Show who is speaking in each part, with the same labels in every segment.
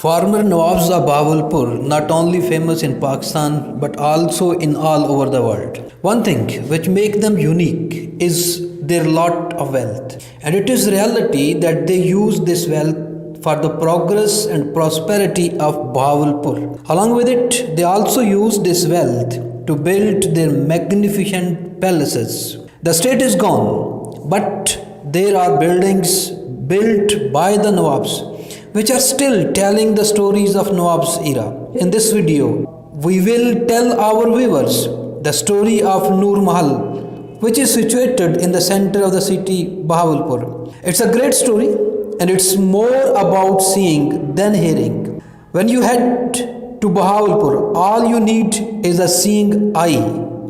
Speaker 1: Former Nawabs of Bahawalpur not only famous in Pakistan but also in all over the world. One thing which make them unique is their lot of wealth, and it is reality that they use this wealth for the progress and prosperity of Bhawalpur. Along with it, they also use this wealth to build their magnificent palaces. The state is gone, but there are buildings built by the Nawabs which are still telling the stories of Nawab's era. In this video, we will tell our viewers the story of Noor Mahal, which is situated in the center of the city Bahawalpur. It's a great story and it's more about seeing than hearing. When you head to Bahawalpur, all you need is a seeing eye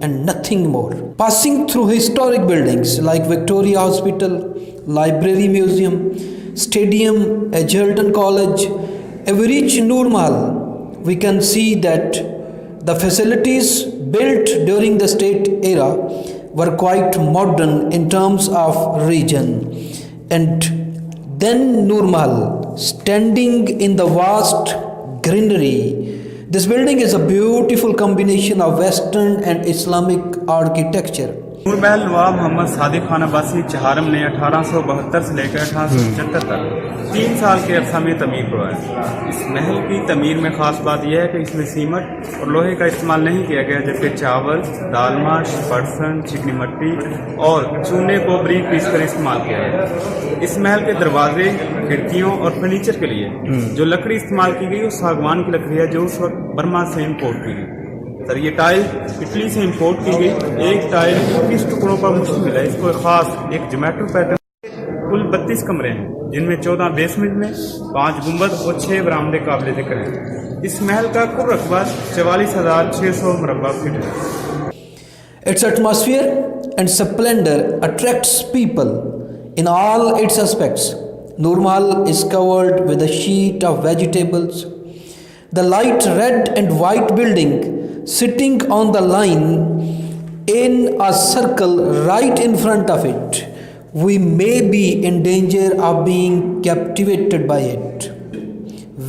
Speaker 1: and nothing more. Passing through historic buildings like Victoria Hospital, Library Museum, Stadium, Edgerton College, if we reach Noor Mahal, we can see that the facilities built during the state era were quite modern in terms of region. And then Noor Mahal, standing in the vast greenery. This building is a beautiful combination of Western and Islamic architecture.
Speaker 2: नूर महल नवाब मोहम्मद सादिक खान अब्बासी चहारम ने 1872 से लेकर 1875 तक 3 साल के अरसा में तमीर करवाया। इस महल की तमीर में खास बात यह है कि इसमें सीमेंट और लोहे का इस्तेमाल नहीं किया गया, जबकि चावल, दालमाश, बरसन, चिकनी मट्टी और चूने को बारीक पीस कर इस्तेमाल किया गया। इस महल के दरवाजे, खिड़कियों और फर्नीचर के लिए जो लकड़ी इस्तेमाल की गई वो सागवान की लकड़ी है, जो उस वक्त बर्मा से इम्पोर्ट की गई। सर, ये टाइल इटली से इंपोर्ट की गई। एक टाइल 21 टुकड़ों पर मुश्तमिल है। इसको खास एक जोमेट्रो पैटर्न। कुल 32 कमरे हैं, जिनमें 14 बेसमेंट में, 5 गुंबद और 6 बरामदे काबिल जिक्र हैं। इस महल का कुल रकबा 44,600 मुरब्बा फीट है।
Speaker 1: Its atmosphere and splendor attracts people in all its aspects. Noor Mahal is covered with a sheet of vegetables. The light red and white building sitting on the line in a circle right in front of it, we may be in danger of being captivated by it.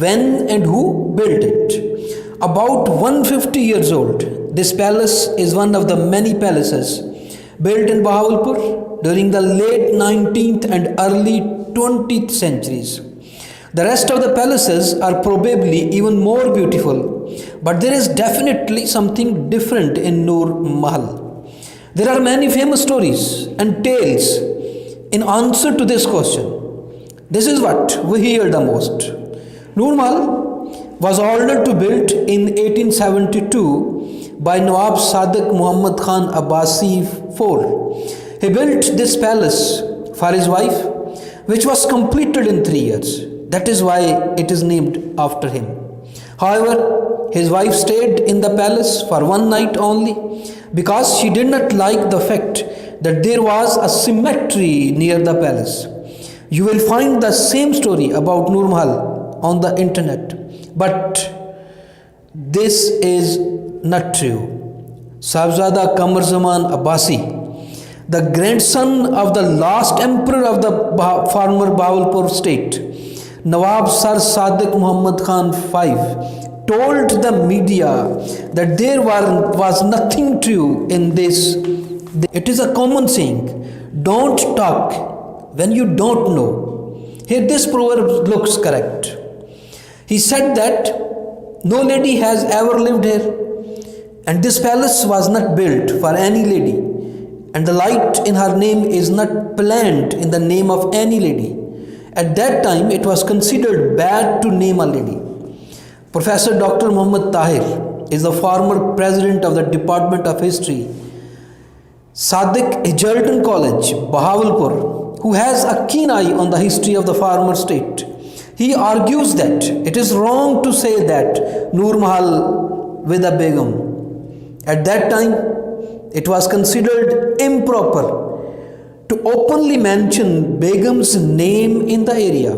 Speaker 1: When and who built it? About 150 years old, this palace is one of the many palaces built in Bahawalpur during the late 19th and early 20th centuries. The rest of the palaces are probably even more beautiful, but there is definitely something different in Noor Mahal. There are many famous stories and tales in answer to this question. This is what we hear the most. Noor Mahal was ordered to build in 1872 by Nawab Sadiq Muhammad Khan Abbasi IV. He built this palace for his wife, which was completed in 3 years. That is why it is named after him. However, his wife stayed in the palace for one night only because she did not like the fact that there was a cemetery near the palace. You will find the same story about Noor Mahal on the internet, but this is not true. Sahibzada Qamar Zaman Abbasi, the grandson of the last emperor of the former Bhawalpur state, Nawad Sir Sadiq Muhammad Khan V, told the media that there was nothing true in this. It is a common saying, don't talk when you don't know. Here this proverb looks correct. He said that no lady has ever lived here, and this palace was not built for any lady, and the light in her name is not planned in the name of any lady. At that time, it was considered bad to name a lady. Professor Dr. Muhammad Tahir is the former president of the Department of History, Sadiq Edgerton College, Bahawalpur, who has a keen eye on the history of the former state. He argues that it is wrong to say that Noor Mahal with a begum. At that time, it was considered improper to openly mention Begum's name in the area.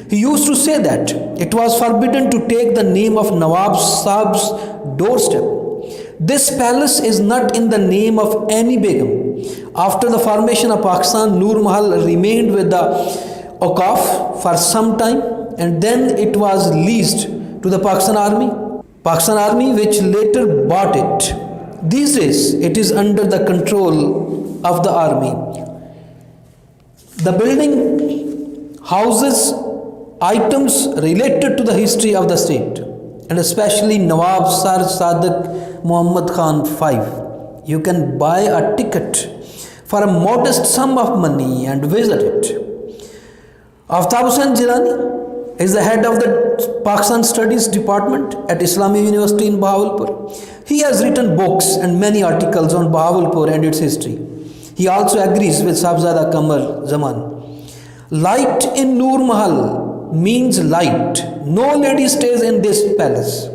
Speaker 1: He used to say that it was forbidden to take the name of Nawab Sahib's doorstep. This palace is not in the name of any Begum. After the formation of Pakistan, Noor Mahal remained with the Awqaf for some time and then it was leased to the Pakistan Army which later bought it. These days it is under the control of the army. The building houses items related to the history of the state, and especially Nawab Sir Sadiq Muhammad Khan 5. You can buy a ticket for a modest sum of money and visit it. Aftab Hussain Jilani is the head of the Pakistan Studies Department at Islamic University in Bhawalpur. He has written books and many articles on Bhawalpur and its history. He also agrees with Sahibzada Qamar Zaman. Light in Noor Mahal means light. No lady stays in this palace.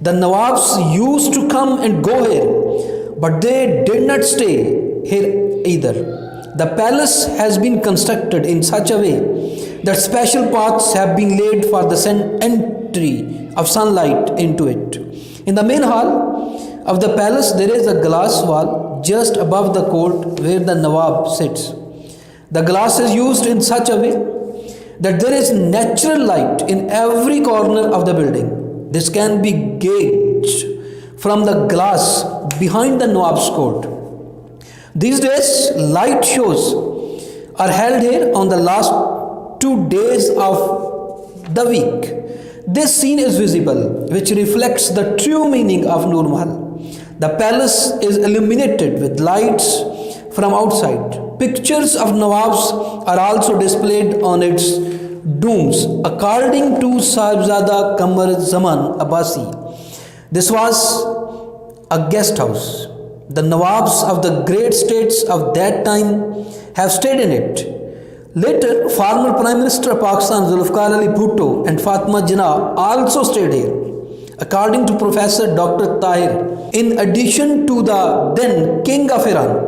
Speaker 1: The Nawabs used to come and go here, but they did not stay here either. The palace has been constructed in such a way that special paths have been laid for the entry of sunlight into it. In the main hall of the palace, there is a glass wall just above the court where the Nawab sits. The glass is used in such a way that there is natural light in every corner of the building. This can be gauged from the glass behind the Nawab's court. These days, light shows are held here on the last 2 days of the week. This scene is visible, which reflects the true meaning of Noor Mahal. The palace is illuminated with lights from outside. Pictures of Nawabs are also displayed on its domes. According to Sahibzada Qamar Zaman Abbasi, this was a guest house. The Nawabs of the great states of that time have stayed in it. Later, former Prime Minister of Pakistan Zulfikar Ali Bhutto and Fatima Jinnah also stayed here. According to Professor Dr. Tahir, in addition to the then King of Iran,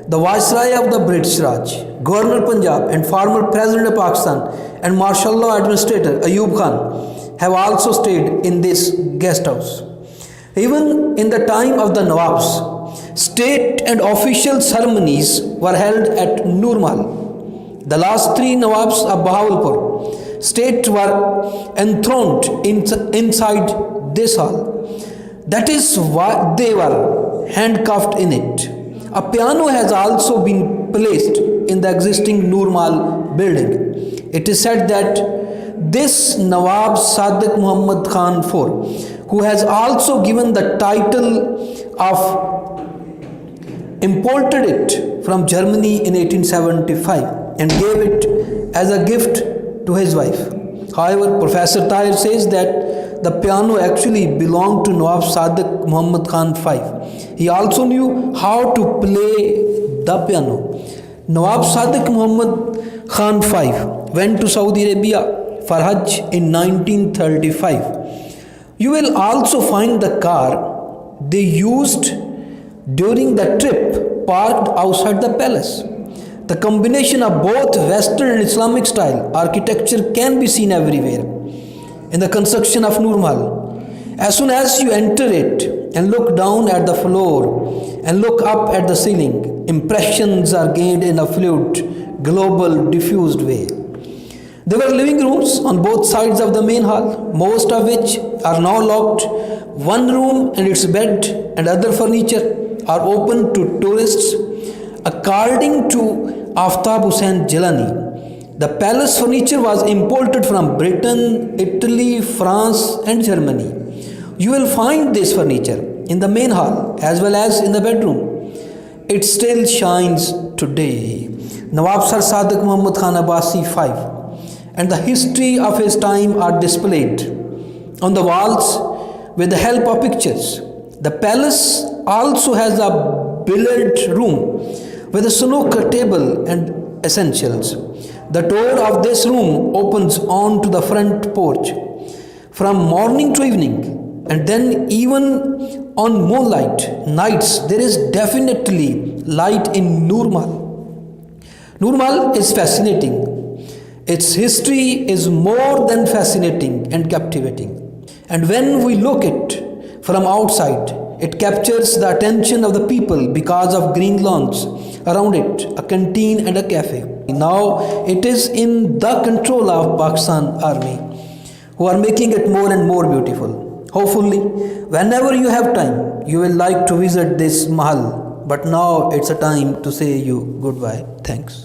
Speaker 1: the Viceroy of the British Raj, Governor Punjab and former President of Pakistan and Martial Law Administrator Ayub Khan have also stayed in this guest house. Even in the time of the Nawabs, state and official ceremonies were held at Noor Mahal. The last 3 Nawabs of Bahawalpur state were enthroned inside this hall. That is why they were handcuffed in it. A piano has also been placed in the existing Noor Mahal building. It is said that this Nawab Sadiq Muhammad Khan IV, who has also given the title of imported it from Germany in 1875 and gave it as a gift to his wife. However, Professor Tahir says that the piano actually belonged to Nawab Sadiq Muhammad Khan V. He also knew how to play the piano. Nawab Sadiq Muhammad Khan V went to Saudi Arabia for Hajj in 1935. You will also find the car they used during the trip parked outside the palace. The combination of both Western and Islamic style architecture can be seen everywhere in the construction of Noor Mahal. As soon as you enter it and look down at the floor and look up at the ceiling, impressions are gained in a fluid, global, diffused way. There were living rooms on both sides of the main hall, most of which are now locked. One room and its bed and other furniture are open to tourists. According to Aftab Hussain Jilani, the palace furniture was imported from Britain, Italy, France and Germany. You will find this furniture in the main hall as well as in the bedroom. It still shines today. Nawab Sir Sadiq Muhammad Khan Abbasi V and the history of his time are displayed on the walls with the help of pictures. The palace also has a billet room with a snooker table and essentials. The door of this room opens onto the front porch from morning to evening, and then even on moonlight nights there is definitely light in Noor Mahal. Noor Mahal is fascinating. Its history is more than fascinating and captivating. And when we look at it from outside, it captures the attention of the people because of green lawns around it, a canteen and a cafe. Now it is in the control of Pakistan army, who are making it more and more beautiful. Hopefully, whenever you have time, you will like to visit this Mahal. But now it's a time to say you goodbye. Thanks.